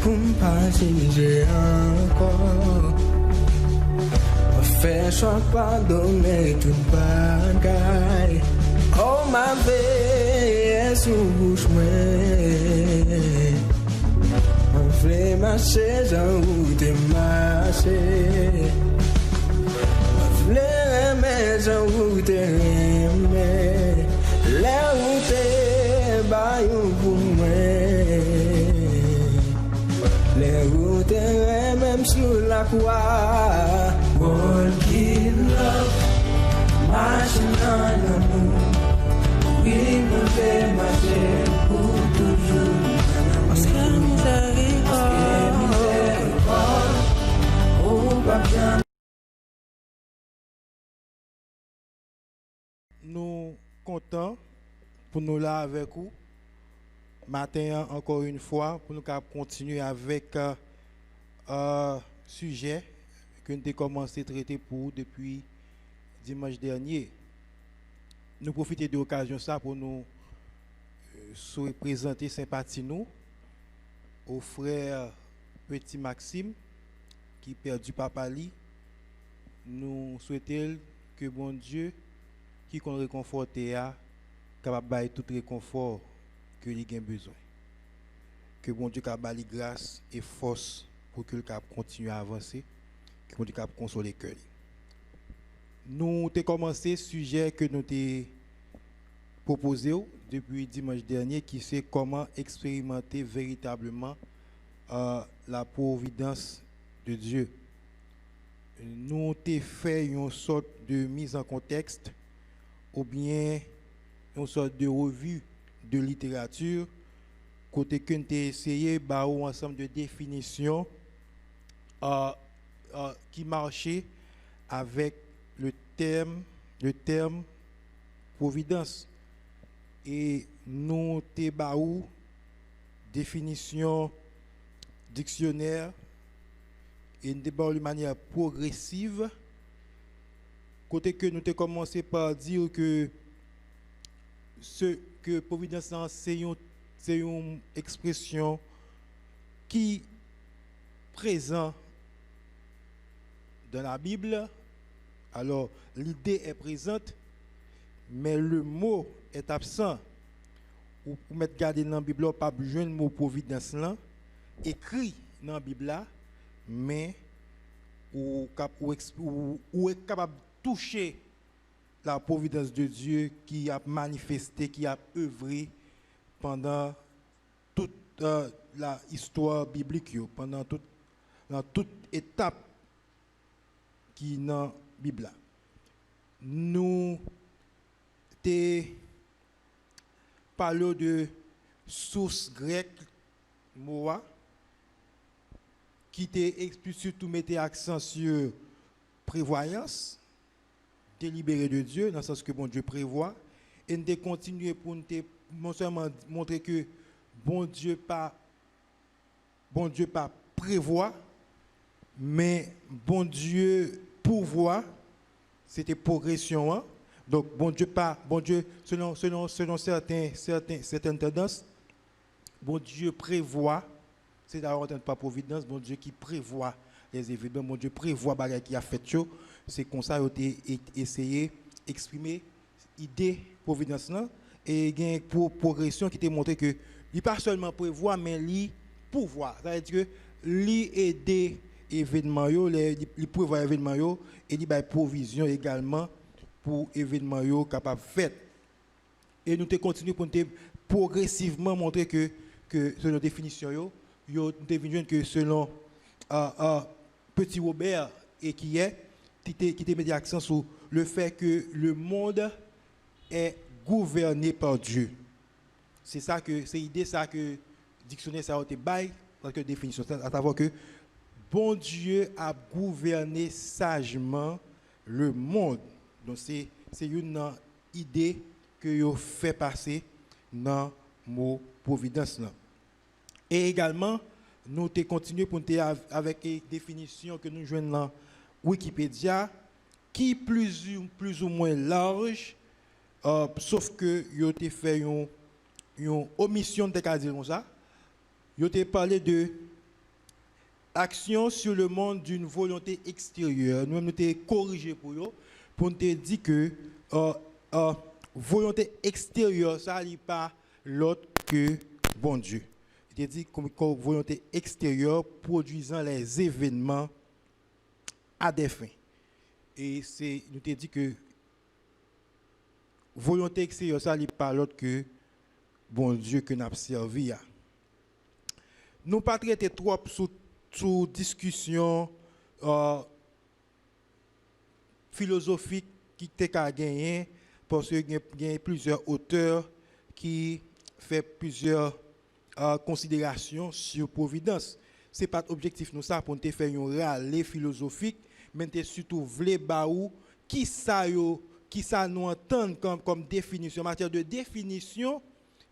pour me partager encore. Fais choix pardonner toute bagaille. Oh ma vie, sous bouche moi. On fait marcher, j'en route marcher. On fait aimer, j'en route aimer. Les routes baillent pour moi. Les routes même sur la croix. Walking love, marching dans l'amour. Oui, on fait marcher pour toujours. Parce que miséricorde, oh, pas bien. Nous comptons pour nous là avec vous. Matin, encore une fois, pour nous continuer avec sujet que nous avons commencé à traiter pour depuis dimanche dernier. Nous profitons de l'occasion ça pour nous présenter sympathie nous au frère petit Maxime qui perdu papa li. Nous souhaitons que bon Dieu qui qu'on réconforte a capable bailler tout réconfort que il a besoin. Que bon Dieu capable lui grâce et force pour que le cap continue à avancer, que bon Dieu capable consoler le cœur. Nous avons commencé sujet que nous avons proposé depuis dimanche dernier qui c'est comment expérimenter véritablement la providence de Dieu. Nous avons fait une sorte de mise en contexte ou bien une sorte de revue de littérature côté que nous avons essayé un ensemble de définitions qui marchaient avec le terme providence. Et nous avons définition dictionnaire et nous avons de manière progressive. Côté que nous avons commencé par dire que ce que providence c'est une expression qui présente dans la Bible. Alors, l'idée est présente, mais le mot est absent. Ou pour mettre garder dans la Bible, pas besoin de mot providence là, écrit dans la Bible là, mais ou est capable de toucher la providence de Dieu qui a manifesté, qui a œuvré pendant toute la histoire biblique, pendant toute étape qui est dans la Bible. Nous te parlons de source grecque Moa qui surtout mettait accent sur prévoyance délibérée de Dieu dans le sens que bon Dieu prévoit et nous continuer pour nous non seulement montrer que bon Dieu pas prévoit mais bon Dieu pourvoit. C'était progression hein? Donc bon Dieu selon certaines tendances bon Dieu prévoit, c'est d'abord pas providence, bon Dieu qui prévoit les événements, bon Dieu prévoit bagaille qui a fait chaud. C'est comme ça qu'il a essayé d'exprimer l'idée providence là et il y a une progression qui t'a montré que il pas seulement prévoit mais il pouvoir, c'est-à-dire que il aider événements yo, il prévoit événements yo et il bail provision également pour événements yo capable fait. Et nous te continuer pour progressivement montrer que selon définition yo nous devons que selon petit Robert et qui te met l'accent sur le fait que le monde est gouverné par Dieu. C'est ça que c'est l'idée ça que dictionnaire ça a été bail parce que définition à savoir que bon Dieu a gouverné sagement le monde. Donc c'est une idée que yo fait passer dans mot providence là. Et également nous te continuer pour avec une définition que nous joignons dans Wikipédia qui plus ou moins large sauf que yo te fait une omission de dire comme ça. Yo te parlé de action sur le monde d'une volonté extérieure. Nous-mêmes, nous t'ai corrigé pour nous te dire que volonté extérieure, ça n'est pas l'autre que bon Dieu. Il dit comme volonté extérieure produisant les événements à des fins. Et nous t'ai dit que volonté extérieure, ça n'est pas l'autre que bon Dieu que nous avons servi. Nous ne pas traiter trop sous discussion philosophique qui t'a gagné parce qu'il y a plusieurs auteurs qui font plusieurs considérations sur providence. Ce n'est pas l'objectif nous ça pour nous faire un râle philosophique, mais surtout vle baou qui ça nous entend comme définition en matière de définition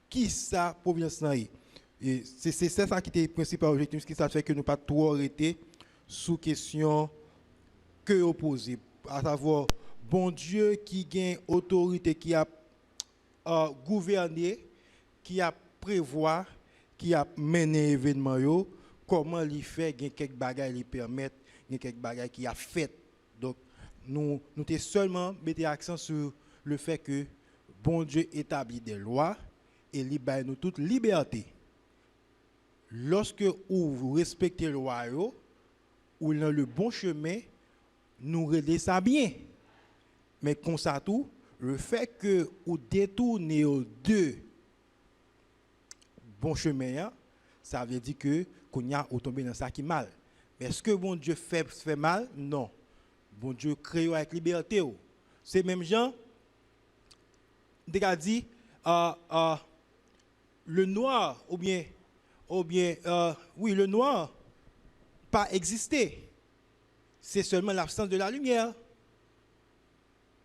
qui ça providence là. Et c'est ça qui était le principal objectif, ce qui ça fait que nous pas trop arrêter sous question que opposé, à savoir bon Dieu qui gagne autorité, qui a gouverné, qui a prévoir, qui a mené événement yo, comment il fait, il y a quelques bagages qui permettent, il y a quelques bagages qui a fait. Donc nous t'es seulement mettre l'accent sur le fait que bon Dieu établit des lois et libère nous toute liberté. Lorsque vous respectez le loi ou dans le bon chemin, nous relais ça bien. Mais comme ça tout, le fait que vous détournez aux deux bons chemins, ça veut dire que qu'on y a tombé dans ça qui mal. Mais est-ce que bon Dieu fait mal? Non. Bon Dieu crée avec liberté. C'est même gens, dit le noir ou bien oui, le noir pas exister. C'est seulement l'absence de la lumière.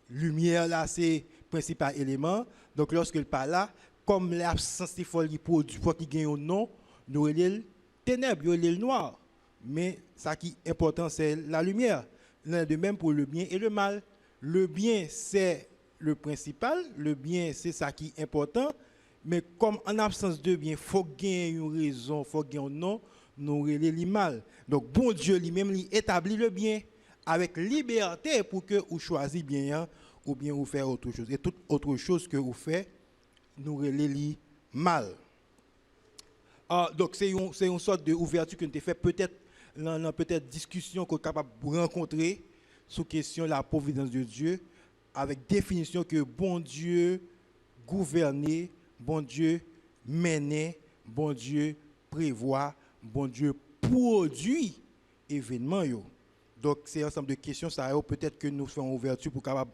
Lumière là, c'est le principal élément. Donc lorsque le pas là, comme l'absence de folie produit pour qu'il gagne un nom, nous relève ténèbres, nous relève le noir. Mais ça qui est important, c'est la lumière. De même pour le bien et le mal. Le bien, c'est le principal. Le bien, c'est ça qui est important. Mais comme en absence de bien, il faut gagner une raison, il faut gagner un nom, nous relève le mal. Donc bon Dieu lui-même établit le bien avec liberté pour que vous choisissez bien ou bien vous faites autre chose. Et toute autre chose que vous faites, nous relève mal. Donc c'est une sorte d'ouverture que nous avons fait peut-être dans peut-être discussion qu'on est capable de rencontrer sous question de la providence de Dieu avec définition que bon Dieu gouvernait, bon Dieu menait, bon Dieu prévoit, bon Dieu produit événements. Donc c'est un ensemble de questions, ça peut-être que nous faisons ouverture pour capable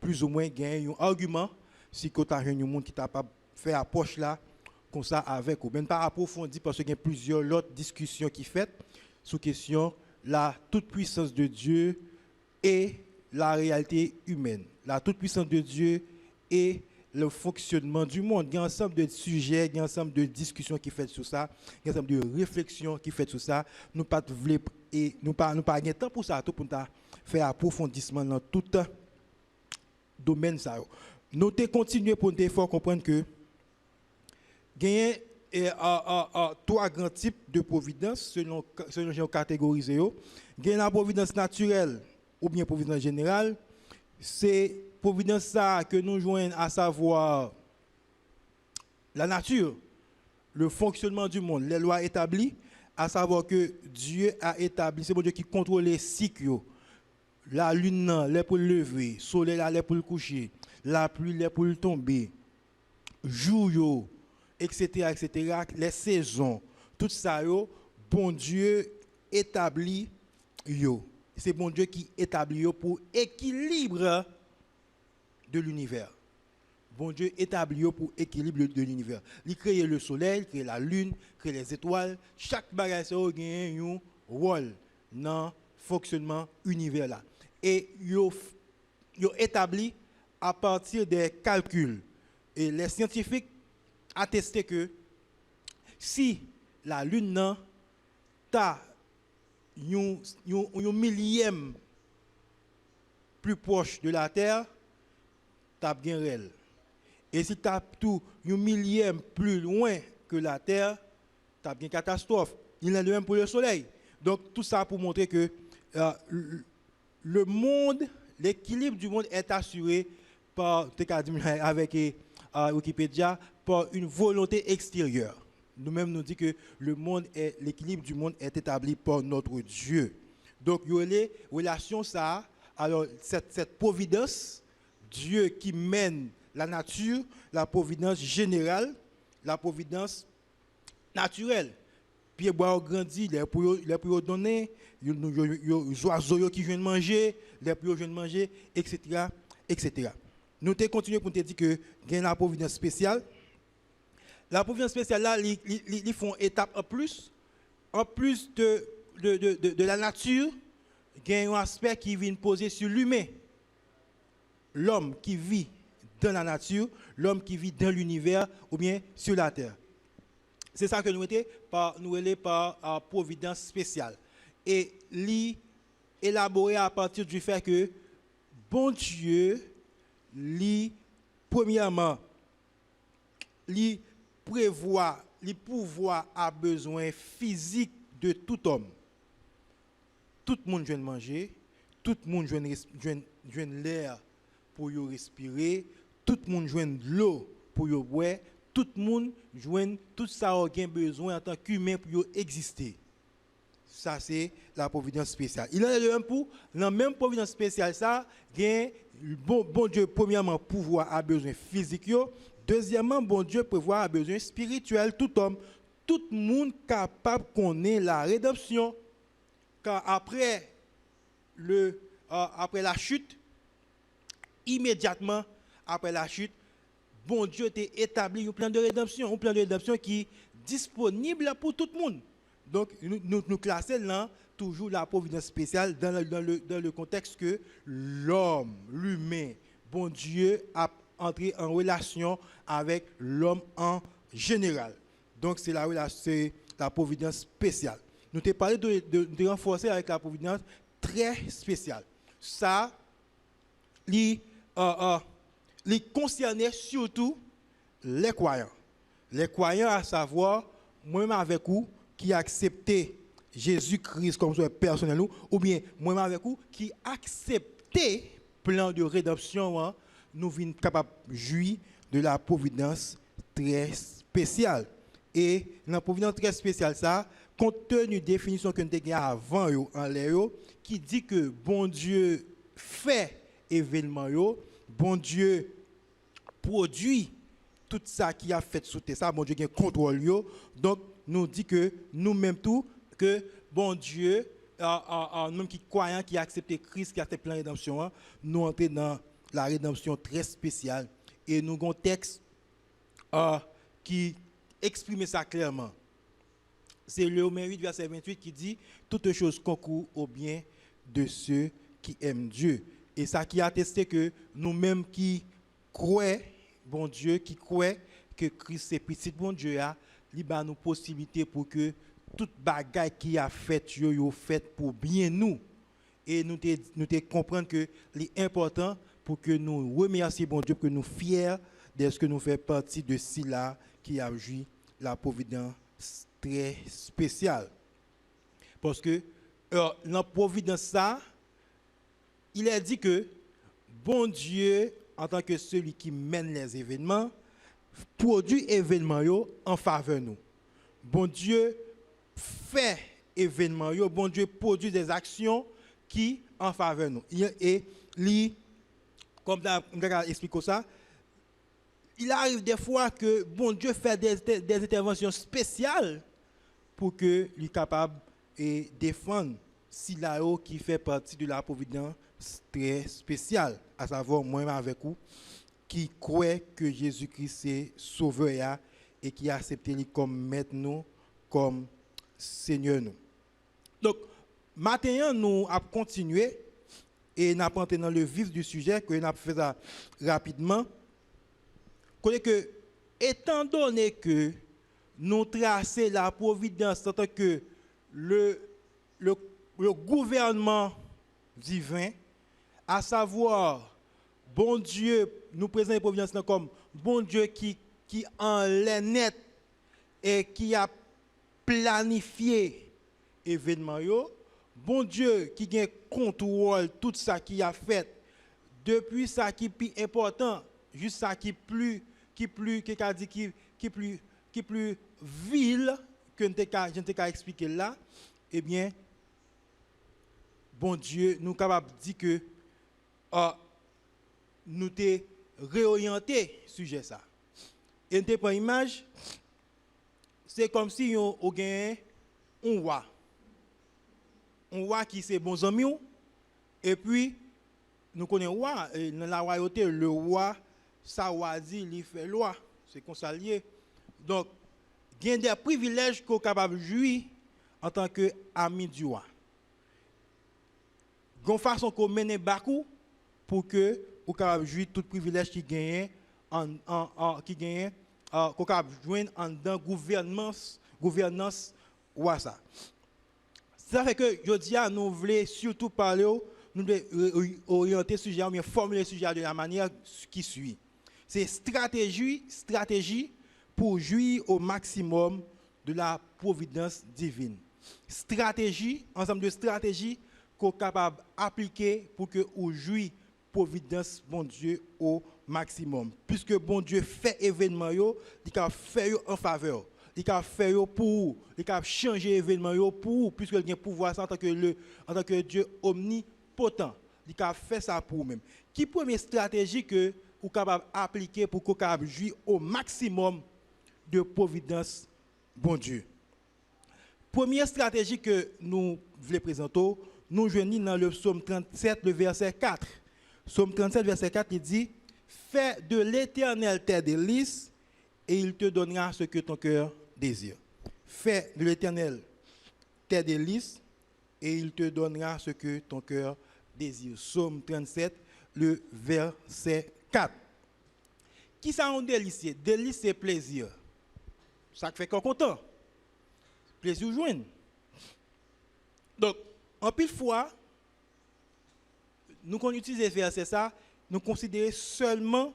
plus ou moins gagner un argument si tu as un monde qui t'a pas fait approche là comme ça avec ou même pas approfondi parce qu'il y a plusieurs autres discussions qui fait sous question la toute puissance de Dieu et la réalité humaine. La toute puissance de Dieu et le fonctionnement du monde. Il y a un ensemble de sujets, il y a un ensemble de discussions qui fait sur ça, il y a un ensemble de réflexions qui fait sur ça. Nous pas voulons et nous pas gagner temps pour ça, tout pour faire approfondissement dans tout domaine ça. Nous te continuer pour nous faire comprendre que gagner trois grands types de providence selon j'ai catégorisé. Gagner la providence naturelle ou bien providence générale, c'est providence ça que nous joignons à savoir la nature, le fonctionnement du monde, les lois établies, à savoir que Dieu a établi, c'est bon Dieu qui contrôle les cycles, la lune là pour le lever, le soleil là pour le coucher, la pluie là pour le tomber, jour etc., les saisons, tout ça bon Dieu établit c'est bon Dieu qui établit pour équilibre de l'univers. Bon Dieu établit pour équilibre de l'univers. Il crée le soleil, il crée la lune, il crée les étoiles. Chaque bagage a un rôle dans le fonctionnement univers là. Et il établi à partir des calculs. Et les scientifiques attestent que si la lune a un millième plus proche de la Terre, tu as bien réel. Et si tu as tout un millième plus loin que la Terre, tu as bien catastrophe. Il est le même pour le Soleil. Donc tout ça pour montrer que le monde, l'équilibre du monde est assuré par, avec Wikipédia, par une volonté extérieure. Nous-mêmes nous dit que l'équilibre du monde est établi par notre Dieu. Donc il y a les relations ça, alors cette providence, Dieu qui mène la nature, la providence générale, la providence naturelle. Puis bois grandit, les pour donner, les oiseaux qui viennent manger, les pour viennent manger, etc., etc. Nous te continuons pour te dire que il y a la providence spéciale. La providence spéciale là, ils font étape en plus de la nature, il y a un aspect qui vient poser sur l'humain. L'homme qui vit dans la nature, l'homme qui vit dans l'univers ou bien sur la terre. C'est ça que nous étions par providence spéciale. Et élaboré à partir du fait que bon Dieu, premièrement, prévoit, pouvoir a besoin physique de tout homme. Tout le monde doit manger, tout le monde doit l'air pour y respirer, tout le monde doit l'eau pour y boire, tout le monde joint tout ça a besoin en tant qu'humain pour exister. Ça c'est la providence spéciale. Il en est de même pour dans même providence spéciale ça, bon Dieu premièrement pouvoir a besoin physique yo, deuxièmement bon Dieu pouvoir a besoin spirituel tout homme, tout le monde capable connaît la rédemption car après la chute immédiatement après la chute bon Dieu t'a établi un plan de rédemption qui est disponible pour tout le monde. Donc, nous classons là toujours la providence spéciale dans le contexte que l'homme, l'humain, bon Dieu a entré en relation avec l'homme en général. Donc, c'est la providence spéciale. Nous t'ai parlé de renforcer avec la providence très spéciale. Ça, il concernait surtout les croyants. Les croyants, à savoir, moi-même avec vous, qui acceptait Jésus-Christ comme son personnel, ou bien moi-même avec vous, qui acceptait le plan de rédemption, nous sommes capables de jouir de la providence très spéciale. Et dans la providence très spéciale, ça, compte tenu de la définition que nous avons avant en l'air, qui dit que bon Dieu fait événement, bon Dieu produit tout ça qui a fait sous ça, bon Dieu qui contrôle. Donc, nous dit que nous-mêmes tout, que bon Dieu, nous qui croyons, qui acceptent Christ, qui acceptent la rédemption, nous entrons dans la rédemption très spéciale. Et nous avons un texte qui exprime ça clairement. C'est le Romains 8, verset 28 qui dit « Toutes choses concourent au bien de ceux qui aiment Dieu ». Et ça qui atteste que nous-mêmes qui croyons, bon Dieu, qui croyons que Christ est petit, bon Dieu, il a nous possibilité pour que toute bagaille qui a fait, yo fait pour bien nous. Et nous te comprendre que l'important pour que nous remercions bon Dieu, que nous fiers de ce que nous faisons partie de cela qui a joué la providence très spéciale. Parce que dans la providence ça, il a dit que bon Dieu, en tant que celui qui mène les événements, produit événements en faveur de nous. Bon Dieu fait événements, bon Dieu produit des actions qui en faveur de nous. Et comme on a expliqué ça, il arrive des fois que bon Dieu fait des interventions spéciales pour que lui capable de défendre Sila qui fait partie de la providence très spéciale, à savoir moi-même avec vous, qui croit que Jésus-Christ est sauveur et qui a accepté lui comme maître nous, comme Seigneur nous. Donc, maintenant, nous avons continué et nous avons entré dans le vif du sujet, que nous avons fait ça rapidement. Que, étant donné que nous traçons la providence en tant que le gouvernement divin, à savoir, bon Dieu, nous présente la providence comme bon Dieu qui en l'est net et qui a planifié événement yo, bon Dieu qui gagne contrôle tout ça qui a fait depuis ça qui plus important juste ça qui plus vil que je ne t'ai qu'à expliquer là, eh bien bon Dieu nous capable de dire que nous t'ai réorienté sujet ça. Et nous prend image, c'est comme si on gagne un roi qui c'est bon ami et puis nous connaissons roi dans la royauté le roi ça dit il fait loi, c'est comme ça lié. Donc il y a des privilèges qu'on est capable de jouir en tant que ami du roi. Il y a une façon qu'on mène Bakou pour que vous capable jouir tout privilège qui gagne qu'on capable joindre en dans gouvernance roi ça. Ça fait que je dis à nous voulons surtout parler nous devons orienter le sujet ou bien formuler le sujet de la manière qui suit. C'est stratégie pour jouir au maximum de la providence divine. Stratégie, ensemble de stratégies qu'on est capable d'appliquer pour que vous jouiez providence bon Dieu au maximum. Puisque bon Dieu fait événement yo, il a fait en faveur. Il a fait pour, il a changé événement pour puisque il a pouvoir en tant que Dieu omnipotent. Il a fait ça pour lui-même. Qui première stratégie que vous capable d'appliquer pour qu'on capable jouir au maximum de providence bon Dieu. Première stratégie que nous voulons présenter, nous joignons dans le psaume 37, le verset 4. Psaume 37, verset 4, il dit « Fais de l'Éternel tes délices, et il te donnera ce que ton cœur désire. » Fais de l'Éternel tes délices, et il te donnera ce que ton cœur désire. Psaume 37, le verset 4. Qui ça un délice? Délice, c'est plaisir. Ça fait qu'on est content. Plaisir joindre. Donc, en pile fois, nous, quand on utilise les versets, ça, nous considérons seulement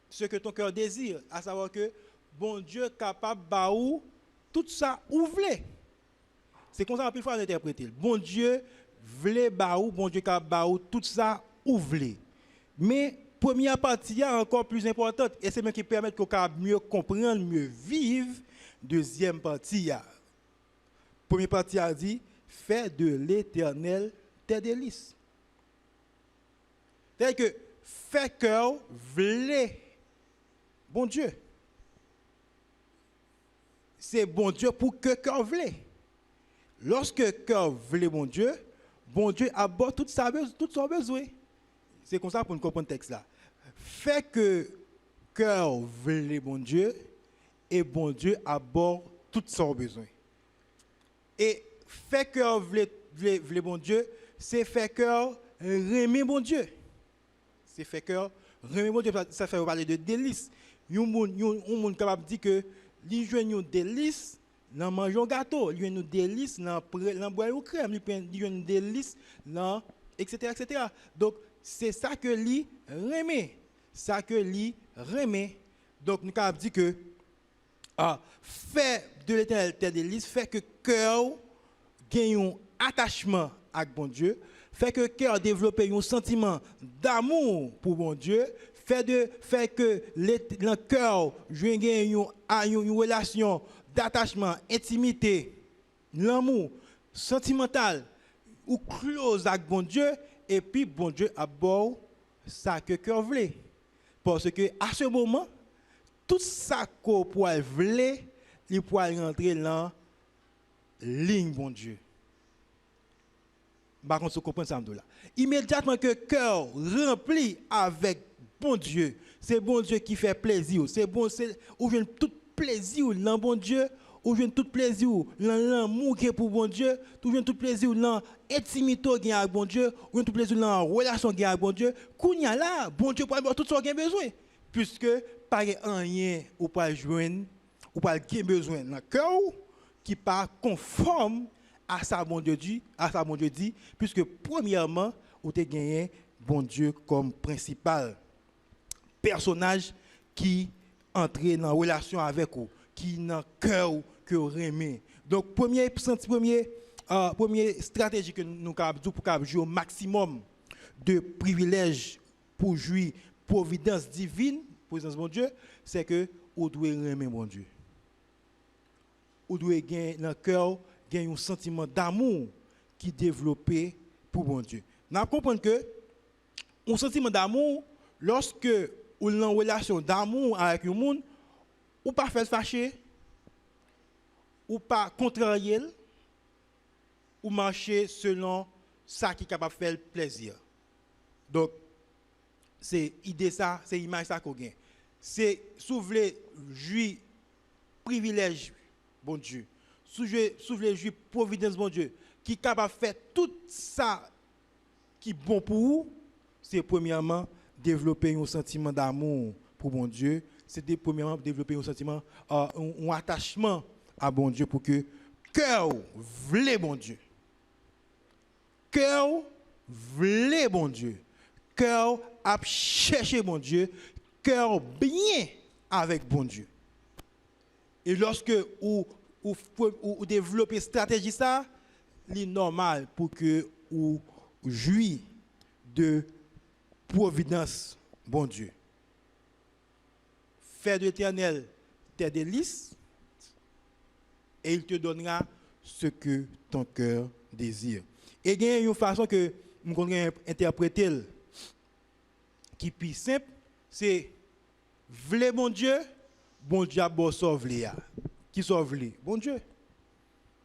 ce que ton cœur désire, à savoir que bon Dieu est capable de baou tout ça ou voulez. C'est comme ça en pile fois l'interpréter. Bon Dieu voulait baou, bon Dieu capable baou tout ça ou voulez. Mais première partie est encore plus importante et c'est même qui permet qu'on puisse mieux comprendre, mieux vivre. Deuxième partie, première partie a dit fais de l'Éternel tes délices. C'est-à-dire que fait cœur voulait bon Dieu. C'est bon Dieu pour que cœur voulait. Lorsque cœur voulait bon Dieu aborde tout son besoin. C'est comme ça pour nous comprendre le texte là. Fait que cœur voulait bon Dieu et bon Dieu aborde tout son besoin. Et fait cœur voulait bon Dieu, c'est fait cœur aimer bon Dieu. C'est fait cœur aimer bon Dieu, ça fait parler de délices. Un monde capable de dire que li joue un délice dans manger un gâteau, li joue un délice dans boire une crème, li joue un délice dans etc. Donc c'est ça que li remet, Donc nous capable dire que fait de l'Éternel tes délices, fait que cœur gagne un attachement avec bon Dieu, fait que cœur développe un sentiment d'amour pour bon Dieu, fait que le cœur gagne une relation d'attachement, intimité, l'amour sentimental ou close avec bon Dieu et puis bon Dieu aborde ça que cœur voulait. Parce que à ce moment tout ça qu'on pourrait vouloir, il pourrait rentrer dans ligne bon Dieu. Par contre, vous comprenez ça là. Immédiatement que le cœur rempli avec bon Dieu, c'est bon Dieu qui fait plaisir. C'est bon, ou je tout plaisir dans bon Dieu, ou je tout plaisir dans l'amour qui est pour bon Dieu, ou je tout plaisir dans l'intimité qui est avec bon Dieu, ou je tout plaisir dans la relation qui est avec bon Dieu. Kounya là, bon Dieu pour avoir tout ce qu'il a besoin. Puisque pas rien ou pas joindre ou pas besoin dans le cœur qui pas conforme à sa bon Dieu dit, puisque premièrement vous avez gagné bon Dieu comme principal personnage qui entre dans relation avec vous, qui dans cœur que vous aimez. Donc première première stratégie que nous avons pour jouer au maximum de privilèges pour jouir providence divine, providence bon Dieu, c'est que vous devez aimer mon Dieu. Vous devez gagner dans le cœur un sentiment d'amour qui est développé pour mon Dieu. Nous comprenons que un sentiment d'amour, lorsque vous avez une relation d'amour avec le monde, ou pas faire fâcher, ou pas contrarier, ou marcher selon ça qui est capable de faire plaisir. Donc, c'est l'idée ça, c'est l'image ça qu'on gagne. C'est soulever jouir privilège, bon Dieu. Soulever jouir providence, bon Dieu, qui est capable de faire tout ça qui est bon pour vous. C'est premièrement développer un sentiment d'amour pour bon Dieu. C'est premièrement développer un sentiment, un attachement à bon Dieu pour que cœur vle bon Dieu. Cœur vle bon Dieu. Cœur a cherché bon Dieu. Cœur bien avec bon Dieu. Et lorsque vous développez cette stratégie, ça, c'est normal pour que vous jouissiez de providence, bon Dieu. Fais de l'Éternel tes délices et il te donnera ce que ton cœur désire. Et il y a une façon que nous pouvons interpréter qui est plus simple, c'est vle bon Dieu a beau sauve qui sauve bon Dieu.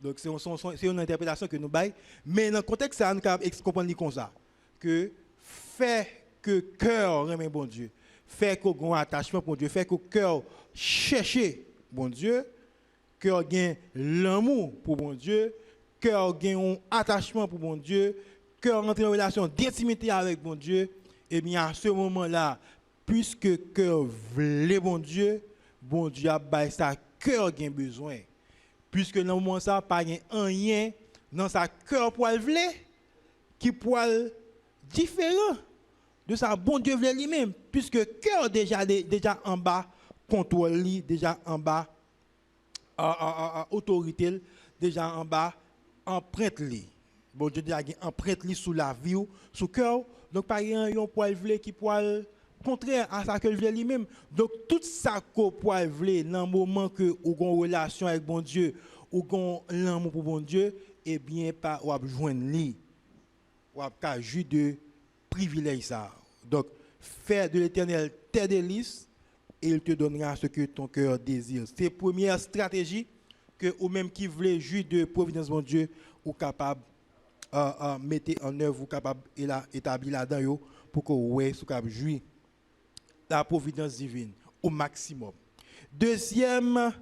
Donc c'est une interprétation que nous baillons, mais dans le contexte ça nous comprendre comme ça que fait que cœur aime bon Dieu, fait que un attachement pour Dieu, fait que cœur chercher bon Dieu, cœur gagne l'amour pour bon Dieu, cœur gagne un attachement pour bon Dieu, cœur entre en relation d'intimité avec bon Dieu, et bien à ce moment-là, puisque cœur veut bon Dieu a bail ça cœur gagne besoin. Puisque dans le moment ça pas rien dans sa cœur pour le vle qui pour différent de sa bon Dieu vle lui-même, puisque cœur déjà en bas contrôle lui, déjà en bas autorité, déjà en bas empreinte lui. Bon Dieu déjà empreinte lui sous la vie, sous cœur. Donc pas un poil vle qui poil contraire à ça que le vle lui-même. Donc tout ça qu'on poil vle dans le moment que ou gon relation avec bon Dieu, ou gon l'amour pour bon Dieu, eh bien pas ou joindre lui. Ou ka jouir de privilège ça. Donc faire de l'Éternel tes délices et il te donnera ce que ton cœur désire. C'est la première stratégie que ou même qui voulait jouir de providence bon Dieu ou capable mettre en œuvre ou capable établir là-dedans pour que ouais sous capable jouir la providence divine au maximum. Deuxième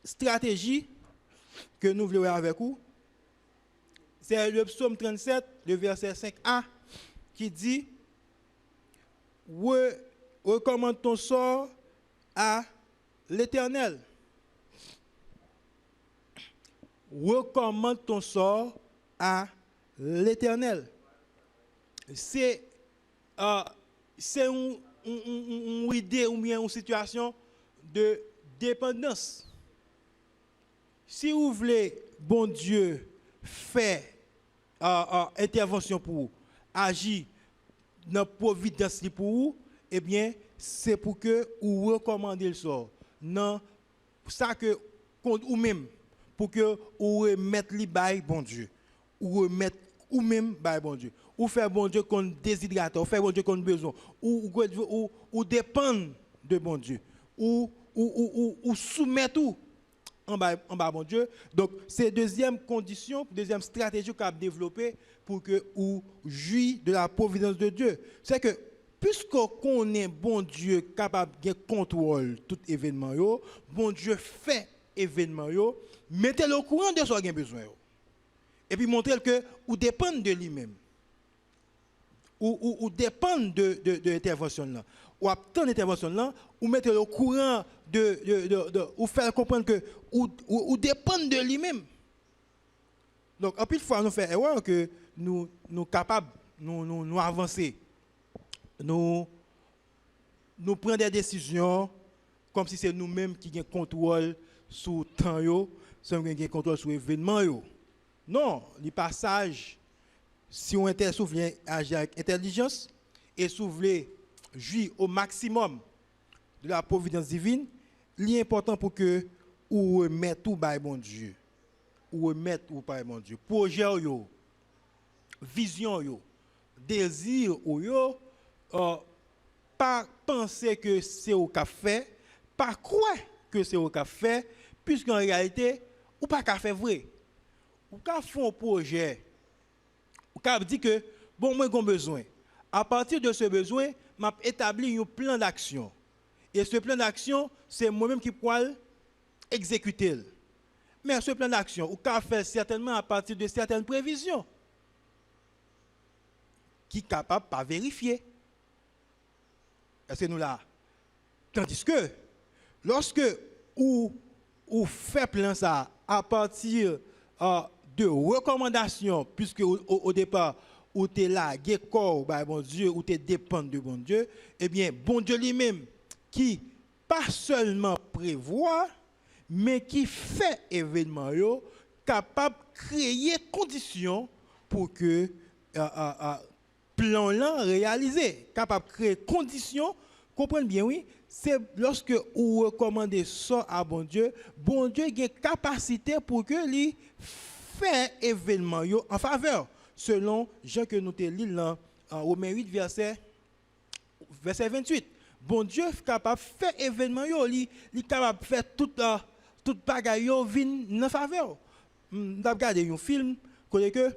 stratégie que nous voulons voir avec vous, c'est le psaume 37, le verset 5a, qui dit recommande ton sort à l'Éternel. Recommande ton sort à l'Éternel. C'est une idée ou bien une situation de dépendance. Si vous voulez, bon Dieu, faire intervention pour vous, agir dans la providence pour vous, eh bien, c'est pour que vous recommandez le sort. Non, ça que ou même, pour que vous remettez les bails, bon Dieu. Ou remettre ou même bail, bon Dieu. Ou faire bon Dieu qu'on déshydrate, ou faire bon Dieu qu'on besoin. Ou dépendre de bon Dieu. Ou soumettre tout en bas bon Dieu. Donc, c'est deuxième condition, deuxième stratégie qu'on a développée pour que vous jouissiez de la providence de Dieu. C'est que, puisqu'on connaît bon Dieu capable de contrôler tout événement, bon Dieu fait événement, mettez-le au courant de ce qu'il a besoin. Et puis montrez que vous dépendez de lui-même. Ou dépendez de l'intervention là. Ou attendre l'intervention là, ou mettez-le au courant ou faire comprendre que ou dépendez de lui-même. Donc, en plus de fois, nous faisons erreur que nous capables, nous avancer. Nous prenons des décisions comme si c'est nous-mêmes qui avons contrôle sur le temps, qui avons contrôle sur l'événement. Non, le passage, si on vient agir avec intelligence et si vous voulez jouir au maximum de la providence divine, l'important pour que vous remettez tout par bon Dieu. Ou remettre tout par bon Dieu. Projet, vision, désir, pas penser que c'est au café, pas croire que c'est au café, puisqu'en réalité, ou pas qu'à faire vrai. Ou qu'à faire un projet, ou qu'à dire que, bon, moi, j'ai besoin. À partir de ce besoin, m'a établi un plan d'action. Et ce plan d'action, c'est moi-même qui pourrais exécuter. Mais ce plan d'action, ou qu'à faire certainement à partir de certaines prévisions, qui est capable de pas vérifier. Est-ce que nous là? Tandis que, lorsque ou fait plan ça à partir de recommandations, puisque au départ, où tu es là, corps, bon Dieu, où tu dépend de bon Dieu, eh bien, bon Dieu lui-même, qui pas seulement prévoit, mais qui fait événement, capable de créer conditions pour que plan là réalisé, capable de créer conditions, comprenez bien, oui, c'est lorsque vous recommandez ça à bon Dieu a une capacité pour que lui fait événement en faveur, selon Jean que nous te lisons dans Romains 8, verset 28. Bon Dieu est capable de faire événement, il est capable de faire toute bagaille en faveur. Nous avons regardé un film, que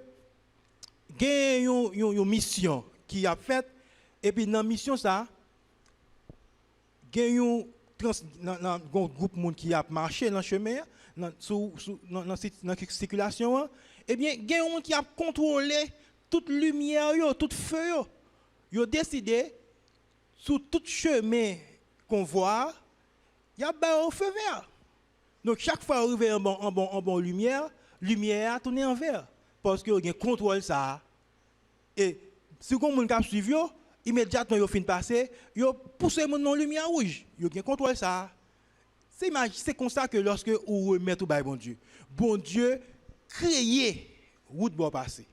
il y a une mission qui a faite, et puis dans la mission, ça, il y a un groupe de monde qui a marché dans le chemin, dans la circulation, et bien, il y a un monde qui a contrôlé toute lumière, toute feu. Ils ont décidé, sur tout chemin qu'on voit, il y a un feu vert. Donc, chaque fois qu'on arrive en bon lumière a tourné en vert. Parce qu'il y a un contrôle ça. Et si on a suivi, immédiatement, il fin de passer, il pousse le monde dans la lumière rouge. Il y a un contrôle ça. C'est comme ça que lorsque on remet tout bon Dieu crée route pour passer.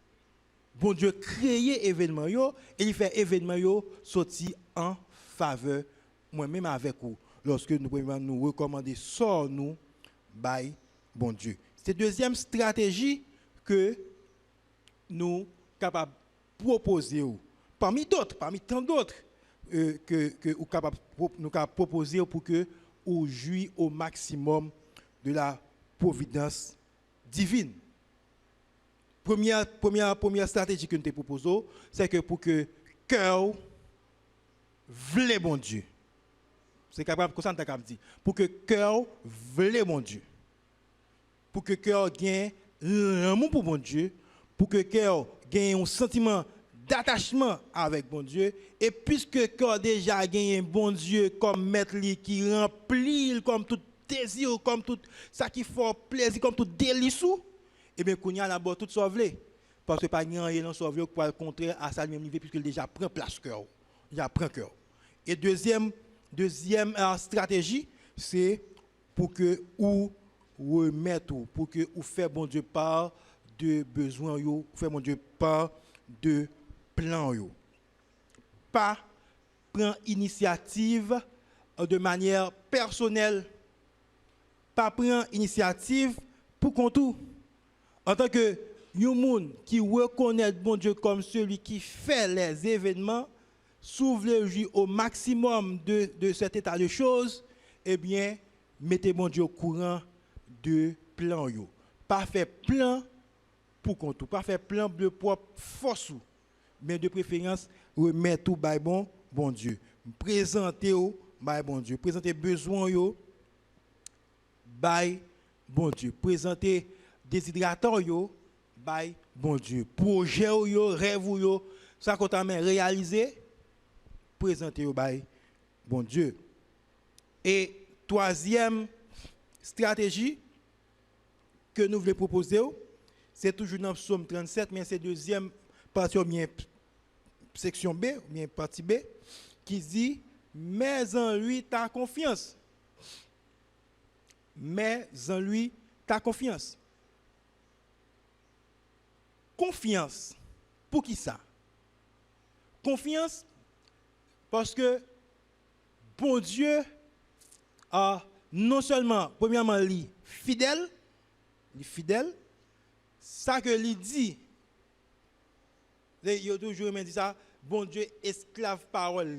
Bon Dieu crée événement et il fait événement sorti en faveur moi-même avec vous. Lorsque nous pouvons nous recommander ça nous by bon Dieu. C'est la deuxième stratégie que nous capables de proposer parmi tant d'autres que nous capables proposer pour que vous jouissiez au maximum de la providence divine. Première stratégie que nous te proposons, c'est que pour que cœur vle bon Dieu. C'est capable comme ça nous dire. Pour que cœur vle bon Dieu. Pour que cœur gagne l'amour pour bon Dieu, pour que cœur gagne un sentiment d'attachement avec bon Dieu, et puisque cœur déjà gagne un bon Dieu comme maître qui remplit comme tout désir, comme tout ça qui fait plaisir, comme tout délice, et bien qu'on y a d'abord tout sauvé, parce que pas rien non sauvé pour le contraire à ça même niveau puisqu'il déjà prend place cœur, il prend cœur. Et deuxième stratégie, c'est pour que ou remettre, pour que vous faites bon Dieu part de besoins, vous faites bon Dieu part de plans. Pas prendre initiative de manière personnelle, pas prendre initiative pour qu'on tout. En tant que monde qui reconnaît bon Dieu comme celui qui fait les événements, s'ouvre au maximum de cet état de choses, eh bien, mettez bon Dieu au courant de plan. Pas faire plan pour qu'on tout, pas faire plan de propre force, mais de préférence, remettre tout by bon Dieu. Présenter au by bon Dieu. Présenter besoin yo by bon Dieu. Présenter déshydratant yo by bon Dieu. Projet yo, rêve yo, ça qu'on t'a réalisé, présenter yo by bon Dieu. Et troisième stratégie que nous voulons proposer, c'est toujours dans Psaume 37, mais c'est deuxième partie, bien section B, bien partie B, qui dit « Mets en lui ta confiance. » Mets en lui ta confiance. confiance. Pour qui ça? Confiance parce que bon Dieu a non seulement, premièrement, il fidèle, ça que il dit, il y a toujours dit ça, bon Dieu esclave parole.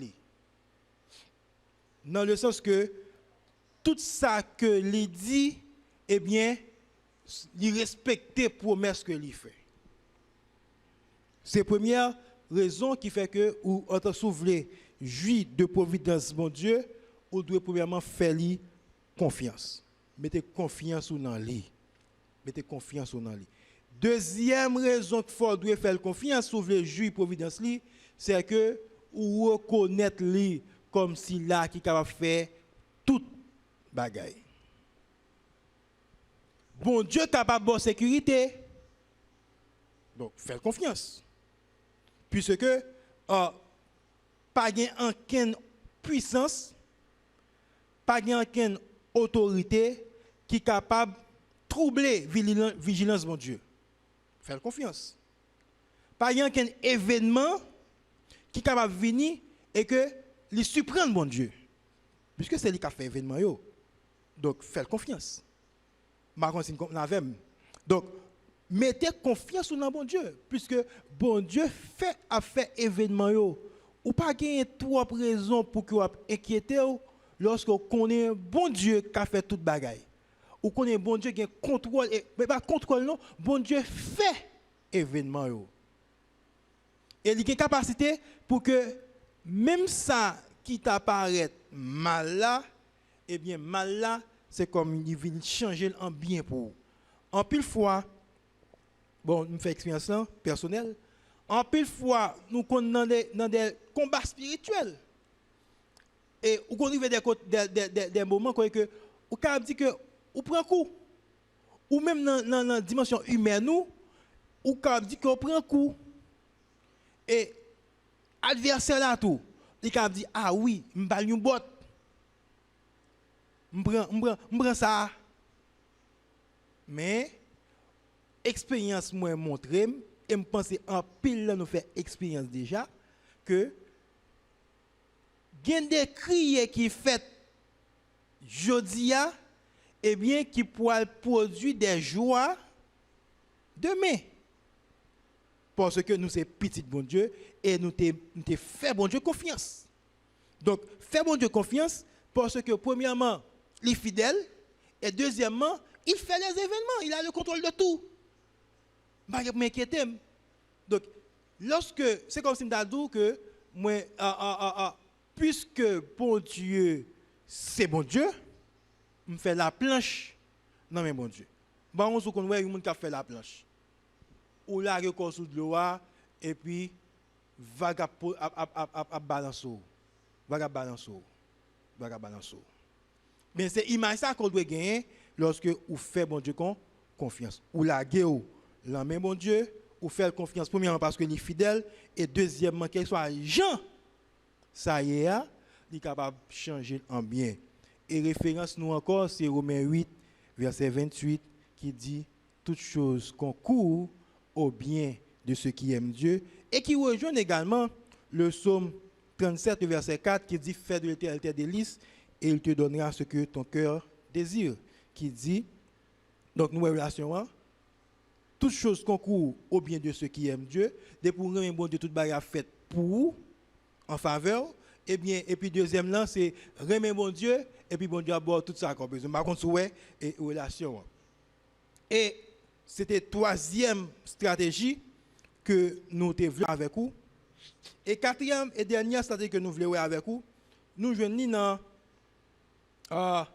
Dans le sens que tout ça que il dit, eh bien, il respecte promesse que il fait. C'est la première raison qui fait que, ou en tant que jouir de providence, mon Dieu, ou doit premièrement faire lui confiance. Mettez confiance dans lui. Mettez confiance dans lui. Deuxième raison qu'il faut doit faire confiance, ou jouir de providence lui, c'est que ou reconnaître lui comme si là qui capable faire toute bagaille. Bon Dieu capable de sécurité. Donc, faire confiance. Puisque pas aucune puissance, pas aucune autorité qui est capable de troubler la vigilance de mon Dieu. Faire confiance. Pas aucun événement qui est capable de venir et que les surprendre mon Dieu. Puisque c'est lui qui a fait l'événement. Donc, faire confiance. Donc, mettez confiance dans bon Dieu, puisque bon Dieu a fait événement yo. Ou pas gagner trois raisons pour que vous inquiétez lorsque vous connaissez bon Dieu qui a fait toute bagaille. Ou connaissez bon Dieu qui a contrôle, mais pas contrôle non, bon Dieu fait événement yo. Et il a une capacité pour que même ça qui t'apparaît mal là, eh bien mal là, c'est comme il veut changer en bien pour vous. En pile fois, bon, nous faisons expérience là, personnelle. En pile fois, nous sommes dans des combats spirituels. Et nous arrivons des moments où vous pouvez dire que vous prenez un coup. Ou même dans la dimension humaine, vous pouvez dire que vous prenez un coup. Et l'adversaire là tout, il peut dire, ah oui, je vais une botte. Je prends ça. Mais, expérience moi montré, et je pense en pile là nous fait expérience déjà, que il y a des cris qui fait jodia, eh bien, qui pourraient produire des joies demain. Parce que nous sommes petits bon Dieu et nous te fait bon Dieu confiance. Donc, fait bon Dieu confiance parce que premièrement, il est fidèle et deuxièmement, il fait les événements, il a le contrôle de tout. Je ne m'inquiète pas. Donc, lorsque, c'est comme si je dis que, moi, puisque bon Dieu, c'est bon Dieu, je fais la planche dans mes bon Dieu. Bon, on se connaît, il y a quelqu'un qui fait la planche. Ou la recours sous de l'eau, et puis, vague à balancer. Vague à balancer. Vague à balancer. Mais c'est l'image ça qu'on doit gagner lorsque vous faites bon Dieu confiance. Ou la guerre, la même bon Dieu, ou faire confiance, premièrement parce qu'il est fidèle, et deuxièmement, qu'il soit Jean, ça y est, il est capable de changer en bien. Et référence nous encore, c'est Romains 8, verset 28, qui dit toutes choses concourent au bien de ceux qui aiment Dieu, et qui rejoint également le psaume 37, verset 4, qui dit fais de l'éternel tes délices, et il te donnera ce que ton cœur désire. Qui dit, donc nous relation, toutes choses concourent au bien de ceux qui aiment Dieu, des pour un bon Dieu toute bagarre faite pour en faveur, et bien et puis deuxième là c'est remet bon Dieu et puis bon Dieu aborde tout ça qu'on besoin. Par contre ouais et relation. Et c'était troisième stratégie que nous développons avec vous. Et quatrième et dernière stratégie que nous voulons voir avec vous, nous joignons dans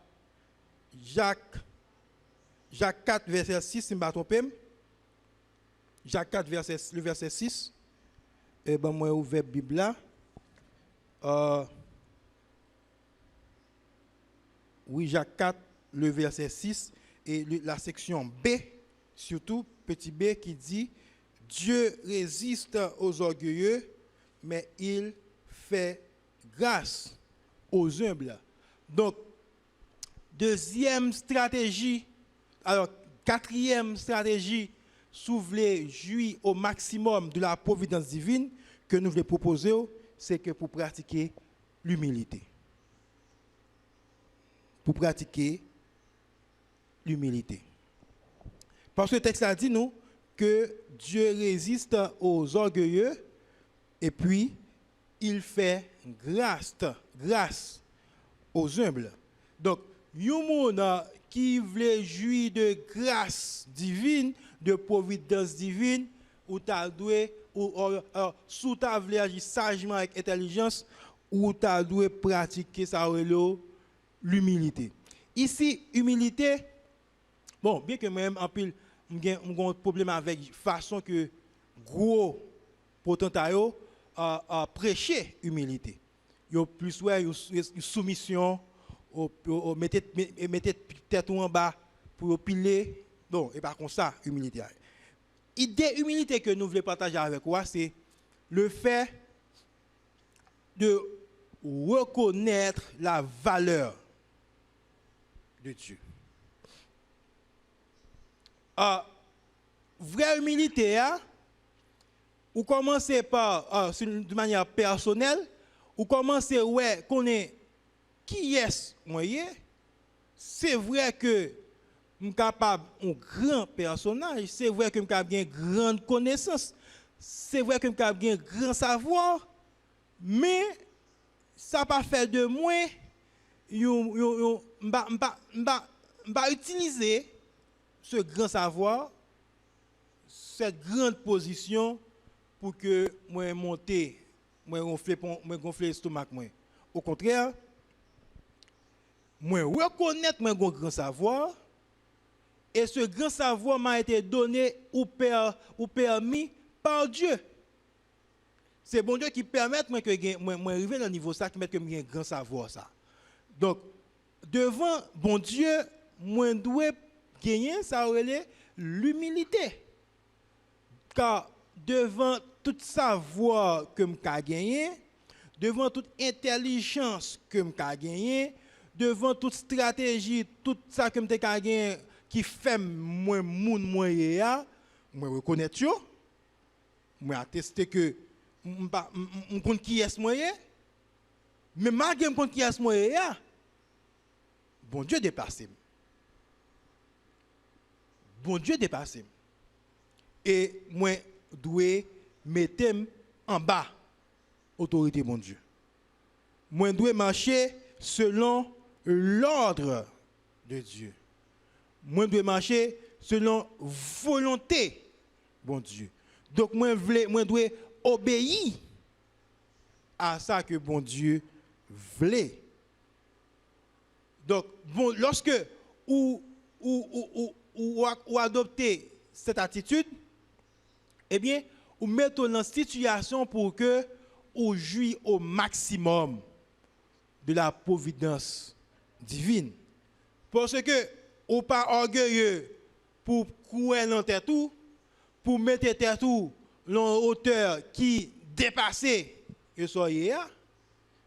Jacques 4, verset 6, si je ne me trompe pas. Jacques 4, le verset 6. Et ben moi, ouvert la Bible là. Oui, Jacques 4, le verset 6. Et la section B, surtout, petit b, qui dit Dieu résiste aux orgueilleux, mais il fait grâce aux humbles. Donc, deuxième stratégie, alors quatrième stratégie si vous voulez jouir au maximum de la providence divine que nous voulons proposer, c'est que pour pratiquer l'humilité. Pour pratiquer l'humilité. Parce que le texte a dit nous que Dieu résiste aux orgueilleux et puis il fait grâce aux humbles. Donc, yon qui veut jouir de grâce divine, de providence divine, ou t'as doué, ou sous ta voulu agir sagement avec intelligence, ou t'as doué pratiquer ça l'humilité. Ici, humilité, bon, bien que moi-même en pile, j'ai un problème avec la façon que gros potentat prêcher humilité. Yo plus ouais, une soumission, mettez tête en bas pour piler. Non, et pas comme ça, humilité. L'idée humilité que nous voulons partager avec vous, c'est le fait de reconnaître la valeur de Dieu. Vraie humilité, ou commencer par, de manière personnelle, ou commencer ouais connaître qui est moi. C'est vrai que je suis capable un grand personnage, c'est vrai que je suis capable une grande connaissance, c'est vrai que je suis capable un grand savoir, mais ça pas fait de moi pas utiliser ce grand savoir, cette grande position pour que moi monter, moi gonfler l'estomac moi. Au contraire, moi reconnaître mon grand savoir et ce grand savoir m'a été donné ou permis par Dieu. C'est bon Dieu qui permet moi que moi arriver dans niveau ça qui met que j'ai un grand savoir ça. Donc devant bon Dieu, moi dois gagner ça l'humilité. Car devant tout savoir que je gagné, devant toute intelligence que je gagné, devant toute stratégie, tout ça que je gagné qui fait moi moun moi moi reconnaître yo, moi attester que je compte qui est moi mais malgré compte qui est moi bon Dieu dépassé. Bon Dieu dépassé. Et moi dois mettre en bas autorité mon Dieu. Moi dois marcher selon l'ordre de Dieu. Moi dois marcher selon volonté bon Dieu. Donc moi dois obéir à ça que bon Dieu voulait. Donc bon lorsque ou adopter cette attitude, eh bien, ou mettons dans situation pour que ou jouir au maximum de la providence divine. Parce que ou pas orgueilleux pour courir dans tête tout, pour mettre tête tout dans hauteur qui dépasse que soyez là.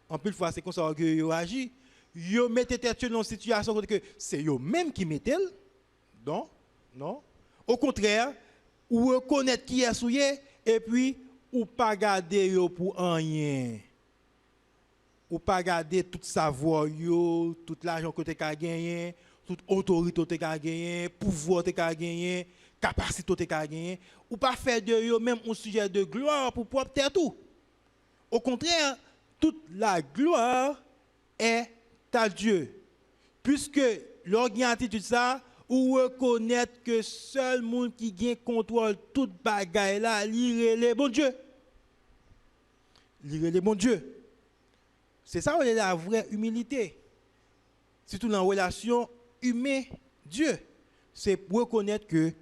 En plus fois c'est comme ça orgueilleux agit, yo mettez tête dans une situation que c'est eux même qui mettent. Non. Au contraire, ou reconnaître qui est souillé et puis ou pas garder yo pour rien. Ou pas garder tout savoir yo, tout l'argent que tu as gagné, toute autorité que tu as gagné, pouvoir que tu as gagné, capacité que tu as gagné, ou pas faire de yo même un sujet de gloire pour propre terre tout. Au contraire, toute la gloire est à Dieu. Puisque l'organisation ça ou reconnaître que seul monde qui gagne contrôle toute bagaille là, lire les bon Dieu. Lire les bon Dieu. C'est ça la vraie humilité. Surtout dans la relation humaine-Dieu. C'est pour reconnaître que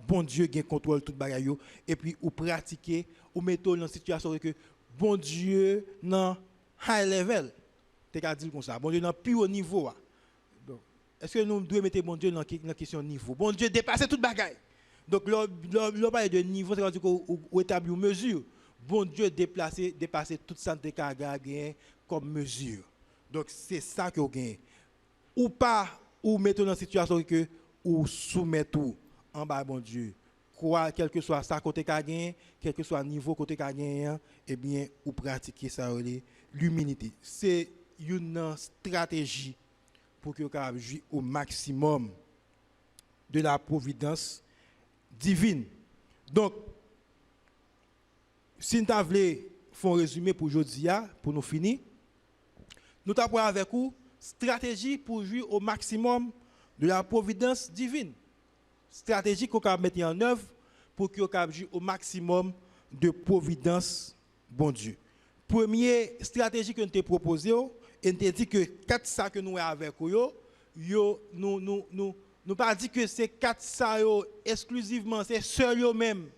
bon Dieu gagne contrôle toute bagaille et puis ou pratiquer ou mettre dans une situation que bon Dieu dans high level. Tu as dit comme ça. Bon Dieu dans plus haut niveau. Est-ce que nous devons mettre bon Dieu dans la question niveau? Bon Dieu dépasse toute bagaille. Donc, l'on parle de niveau, c'est qu'on établit une mesure. Bon Dieu dépasse toute ça de caractère comme mesure. Donc, c'est ça que vous gagnez. Ou pas, ou mettez dans une situation que ou soumettez tout en bas bon Dieu. quoi, quel que soit ça côté qu'a gagné, quel que soit le niveau côté qu'a gagné, eh bien, ou pratiquer ça, l'humilité. C'est une stratégie pour que vous puissiez jouir au maximum de la providence divine. Donc, si nous voulons faire un résumé pour aujourd'hui, pour nous finir, nous avons avec vous stratégie pour jouir au maximum de la providence divine. Stratégie qu'on peut mettre en œuvre pour que vous puissiez jouir au maximum de providence, bon Dieu. Première stratégie que nous avons proposée, et nous avons dit que 4 ça que nous avons avec vous, nous pas dit que c'est 4 ça exclusivement, c'est seul eux même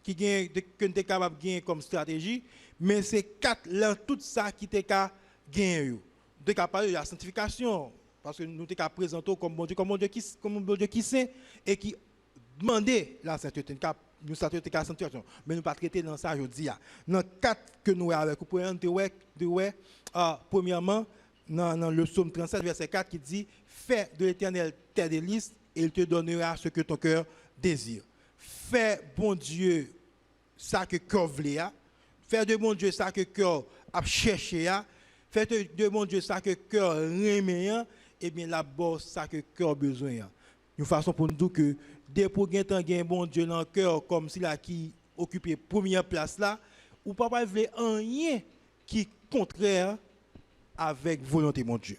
qui gagne que nous sommes capables de gagner comme stratégie, mais c'est 4 là tout ça qui était capable de gagner. Nous sommes capables de la sanctification parce que nous sommes capables de présenter comme bon Dieu qui sait et qui demandait la sainteté. Nous sanctification, mais nous pas traiter dans ça aujourd'hui. Dans 4 que nous avons avec vous, premièrement dans le psaume 37 verset 4 qui dit fais de l'Éternel tes délices et il te donnera ce que ton cœur désire. Fais bon Dieu ça que cœur voulait, fais de bon Dieu ça que cœur a cherché, fais de bon Dieu ça que cœur remet, et bien là-bas ça que cœur besoin. Une façon pour nous dire que dès pour gagner bon Dieu dans le cœur comme si là qui occupait première place là, ou pas veut rien qui contraire avec volonté mon Dieu.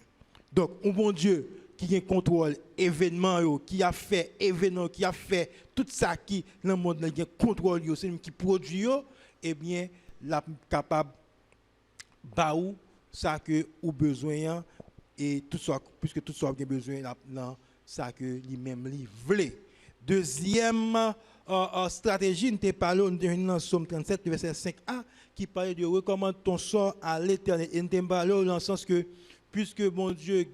Donc un bon Dieu qui a contrôle événement, qui a fait événement, qui a fait tout ça qui dans le monde qui contrôle, c'est lui qui produit, eh bien la capable baou ça que ou besoin et tout ça puisque tout ça a besoin dans ça que lui-même lui voulait. Deuxième stratégie, nous te parlons dans Somme 37 verset 5a qui parle de recommande ton sort à l'Éternel. Et nous te parlons dans le sens que puisque mon Dieu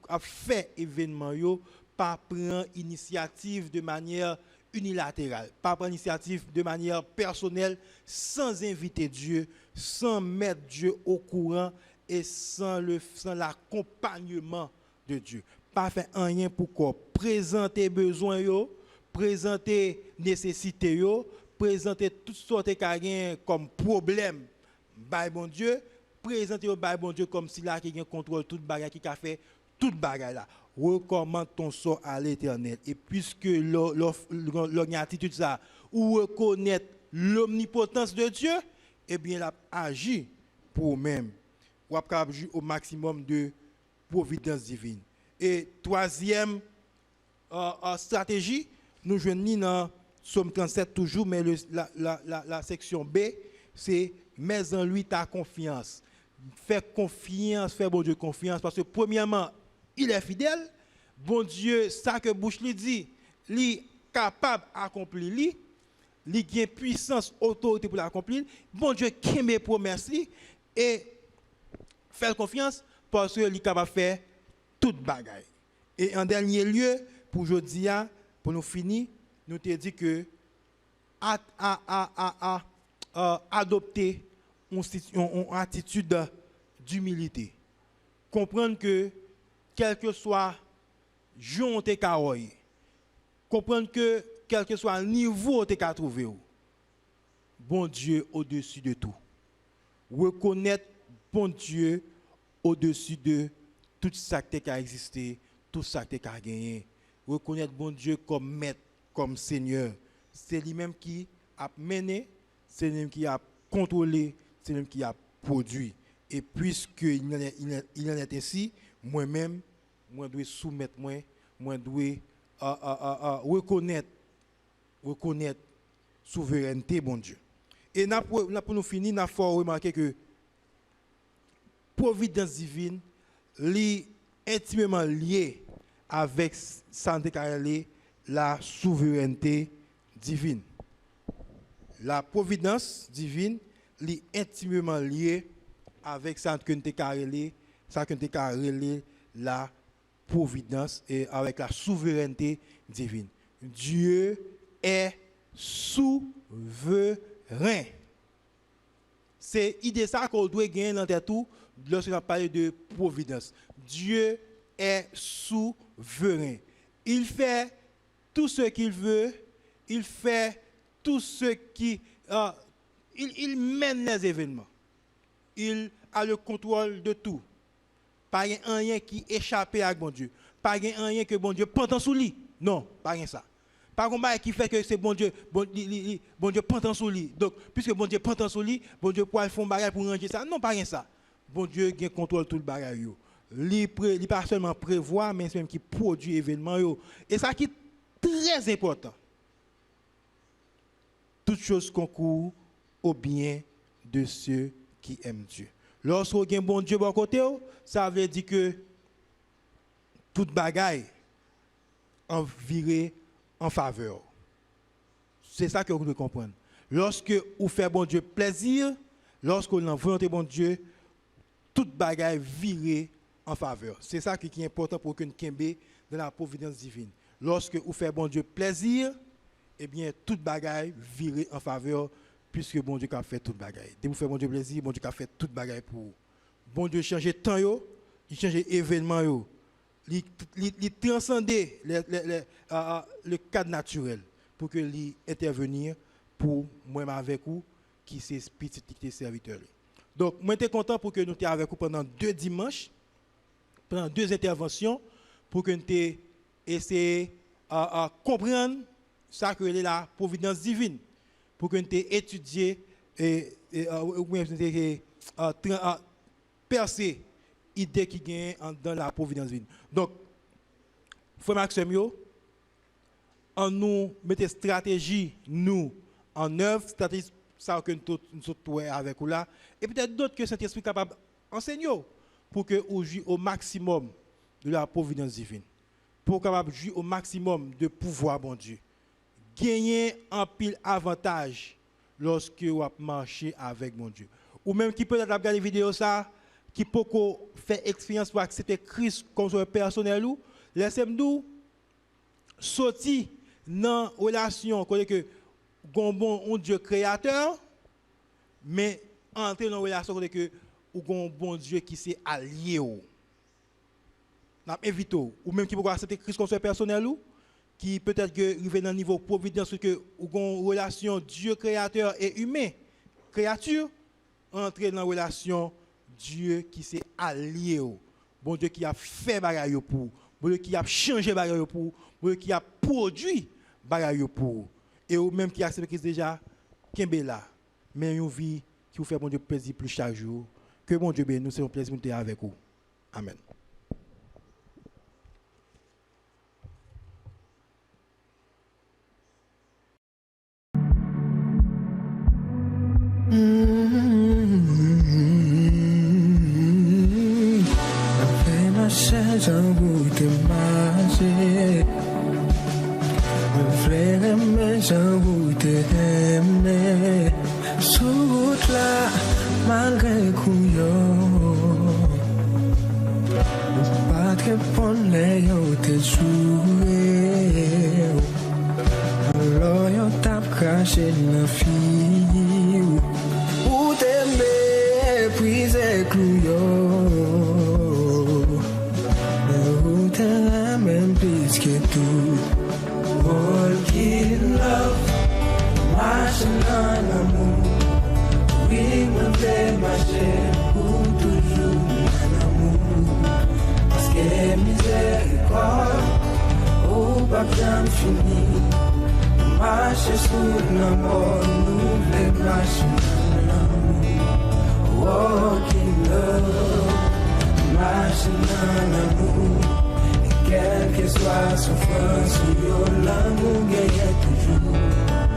a fait événement yo, pas prendre initiative de manière unilatérale, pas prendre initiative de manière personnelle, sans inviter Dieu, sans mettre Dieu au courant et sans l'accompagnement de Dieu. Pas faire rien pour quoi présenter besoin yo, présenter nécessité yo, présenter toutes sortes de cas comme problème. By bon Dieu, présenter au bon Dieu comme si là qui contrôle toute bagarre qui a fait toute bagarre là. Recommande ton sort à l'Éternel. Et puisque l'attitude ça ou reconnaître l'omnipotence de Dieu, eh bien il a agi pour même. Ou a agi au maximum de providence divine. Et troisième stratégie, nous joignons dans Somme 37 toujours, mais la section B, c'est mets en lui ta confiance. Fais confiance, fais bon Dieu confiance, parce que premièrement, il est fidèle. Bon Dieu, ça que bouche lui dit, il est capable d'accomplir, il a puissance, autorité pour l'accomplir. Bon Dieu, qui me promesses et faire confiance parce qu'il est capable de faire toute bagaille. Et en dernier lieu, pour aujourd'hui, pour nous finir, nous te dit que adopter une attitude d'humilité. Comprendre que quel que soit jour te karoy, comprendre que quel que soit le niveau te ka trouvé, bon Dieu au-dessus de tout. Reconnaître bon Dieu au-dessus de tout ça qui a existé, tout ça qui a gagné. Reconnaître bon Dieu comme maître, comme Seigneur. C'est lui-même qui a mené, c'est lui-même qui a contrôlé, c'est lui-même qui a produit. Et puisqu'il en est ainsi, moi-même, moi dois soumettre, moi dois reconnaître souveraineté, bon Dieu. Et pour nous finir, il faut remarquer que providence divine est intimement liée avec la souveraineté divine. La providence divine est intimement liée avec ça que nous avons la providence et avec la souveraineté divine. Dieu est souverain. C'est l'idée ça qu'on doit gagner dans tête tout lorsqu'on parle de providence. Dieu est souverain. Il fait tout ce qu'il veut il fait tout ce qui... il mène les événements. Il a le contrôle de tout. Pas rien qui échappe à bon Dieu. Pas rien que bon Dieu prend sous lui. Non, pas rien ça. Pas un qui fait que c'est bon Dieu prend sous lui. Donc, puisque bon Dieu prend sous lui, bon Dieu peut faire un bagage pour ranger ça. Non, pas rien ça. Bon Dieu qui contrôle tout le bagage. Il pas seulement prévoir, mais c'est même qui produit événement. Et ça qui est très important. Toute chose concourt au bien de ceux qui aiment Dieu. Lorsque vous avez un bon Dieu à côté, ça veut dire que toute bagaille en viré en faveur. C'est ça que vous devez comprendre. Lorsque vous faites bon Dieu plaisir, lorsque vous volonté bon Dieu, toute bagaille virée en faveur. C'est ça qui est important pour qu'une kembe dans la providence divine. Lorsque vous faites bon Dieu plaisir, eh bien, toute bagaille virée en faveur, puisque bon Dieu a fait toute bagaille. Dès que vous faites bon Dieu plaisir, bon Dieu a fait toute bagaille pour vous. Bon Dieu change le temps, il change l'événement, il transcende le cadre naturel pour que lui intervenir pour moi avec vous, qui c'est petit serviteur. Donc, moi, je suis content pour que nous soyons avec vous pendant 2 dimanches, pendant 2 interventions, pour que nous essayions de comprendre ça que est la providence divine, pour que nous étudier et percer l'idée qui gagne dans la providence divine. Donc, frère Maxime, on nous mettez stratégie nous en œuvre, stratégie ça que nous sommes avec vous là, et peut-être d'autres que Saint-Esprit est capable d'enseigner pour que vous jouiez au maximum de la providence divine, pour capable jouir au maximum de pouvoir bon Dieu. Gagner un pile avantage lorsque vous marchez avec mon Dieu. Ou même qui peut regarder les vidéos ça, qui peut faire expérience pour accepter Christ comme son personnel ou, laissez-moi sortir dans la relation que bon Dieu créateur, mais entrer dans la relation que bon Dieu qui s'est allié. Nous invitons, ou même qui peut accepter Christ comme son personnel ou, qui peut-être que arrive dans le niveau providence que ou une relation Dieu créateur et humain créature entrer dans la relation Dieu qui s'est allié bon Dieu qui a fait bagaille pour bon Dieu qui a changé bagaille pour bon Dieu qui a produit bagaille pour et ou même qui accepte Christ déjà kembe là mais une vie qui vous fait bon Dieu plaisir plus chaque jour que bon Dieu bénisse nous c'est un plaisir d'être avec vous. Amen. J'en goûte manger. Mon frère aimé, j'en goûte aimer. Sous là, malgré couillon. Pas que pour les te jouer. Alors yo tape craché la fille. Ou t'aimer, puis c'est couillon. Walk in love, marching on the moon. We will play marcher pour toujours en amour. Parce que miséricorde, oh pas bien fini. Marcher sous l'amour, nous les marcher en amour. Walk in love, marching on l'amour. Quelle que soit souffrance, l'amour gagne toujours.